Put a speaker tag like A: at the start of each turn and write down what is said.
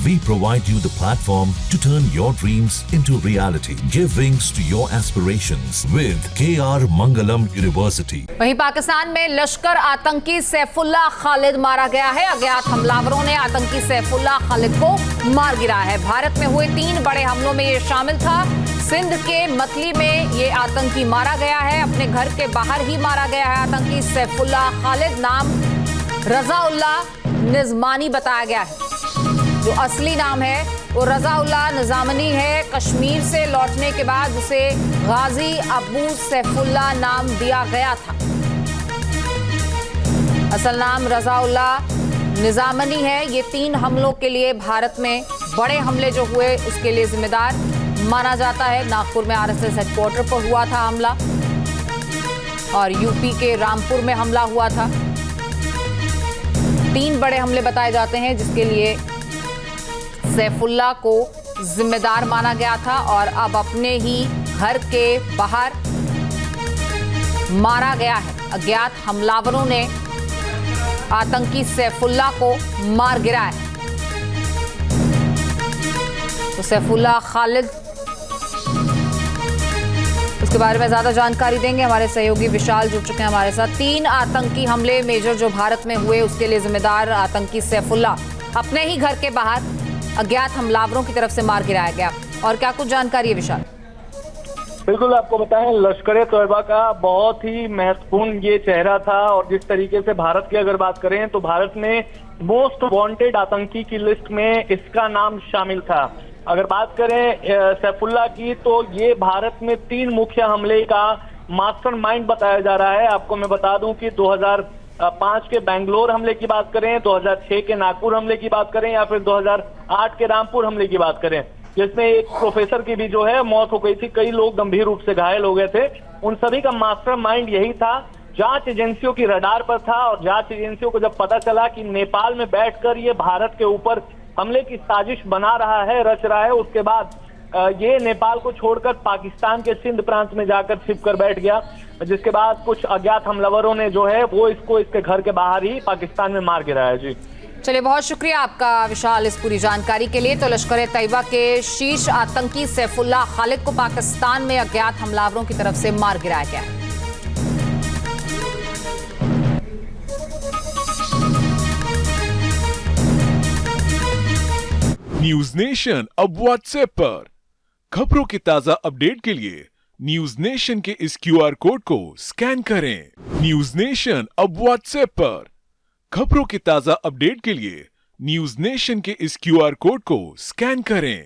A: We provide you the platform to turn your dreams into reality. Give wings to your aspirations with KR Mangalam University.
B: वहीं पाकिस्तान में लश्कर आतंकी सैफुल्लाह खालिद मारा गया है। अज्ञात हमलावरों ने आतंकी सैफुल्लाह खालिद को मार गिराया है। भारत में हुए 3 बड़े हमलों में ये शामिल था। सिंध के मतली में ये आतंकी मारा गया है। अपने घर के बाहर ही मारा गया है आतंकी सैफुल्लाह खालिद। नाम रज़ाउल्लाह निज़मानी बताया गया है। जो असली नाम है वो रज़ाउल्लाह निज़ामनी है। कश्मीर से लौटने के बाद उसे गाजी अबू सैफुल्लाह नाम दिया गया था। असल नाम रज़ाउल्लाह निज़ामनी है। ये 3 हमलों के लिए भारत में बड़े हमले जो हुए उसके लिए जिम्मेदार माना जाता है। नागपुर में आरएसएस हेडक्वार्टर पर हुआ था हमला और यूपी के रामपुर में हमला हुआ था। 3 बड़े हमले बताए जाते हैं जिसके लिए सैफुल्लाह को जिम्मेदार माना गया था और अब अपने ही घर के बाहर मारा गया है। अज्ञात हमलावरों ने आतंकी सैफुल्लाह को मार गिराया है। तो सैफुल्लाह खालिद, उसके बारे में ज्यादा जानकारी देंगे हमारे सहयोगी विशाल जुड़ चुके हैं हमारे साथ। 3 आतंकी हमले मेजर जो भारत में हुए उसके लिए जिम्मेदार आतंकी सैफुल्लाह अपने ही घर के बाहर अज्ञात हमलावरों की तरफ से मार गिराया गया। और क्या कुछ जानकारी है विशाल?
C: बिल्कुल, आपको बताएं, लश्कर तोयबा का बहुत ही महत्वपूर्ण ये चेहरा था और जिस तरीके से भारत की अगर बात करें तो भारत में मोस्ट वांटेड आतंकी की लिस्ट में इसका नाम शामिल था। अगर बात करें सैफुल्लाह की तो ये भारत में 3 मुख्य हमले का मास्टरमाइंड बताया जा रहा है। आपको मैं बता दूं कि 2005 के बेंगलोर हमले की बात करें, 2006 के नागपुर हमले की बात करें या फिर 2008 के रामपुर हमले की बात करें, जिसमें एक प्रोफेसर की भी जो है मौत हो गई थी, कई लोग गंभीर रूप से घायल हो गए थे। उन सभी का मास्टरमाइंड यही था। जांच एजेंसियों की रडार पर था और जांच एजेंसियों को जब पता चला कि नेपाल में बैठकर ये भारत के ऊपर हमले की साजिश बना रहा है, रच रहा है, उसके बाद ये नेपाल को छोड़कर पाकिस्तान के सिंध प्रांत में जाकर छिप कर बैठ गया, जिसके बाद कुछ अज्ञात हमलावरों ने जो है वो इसको इसके घर के बाहर ही पाकिस्तान में मार गिराया। जी
B: चलिए, बहुत शुक्रिया आपका विशाल इस पूरी जानकारी के लिए। तो लश्कर तैयबा के शीर्ष आतंकी सैफुल्लाह खालिद को पाकिस्तान में अज्ञात हमलावरों की तरफ से मार गिराया गया है।
D: न्यूज नेशन अब व्हाट्सएप पर खबरों के ताजा अपडेट के लिए न्यूज नेशन के इस QR कोड को स्कैन करें। न्यूज नेशन अब व्हाट्सएप पर खबरों के ताजा अपडेट के लिए न्यूज नेशन के इस QR कोड को स्कैन करें।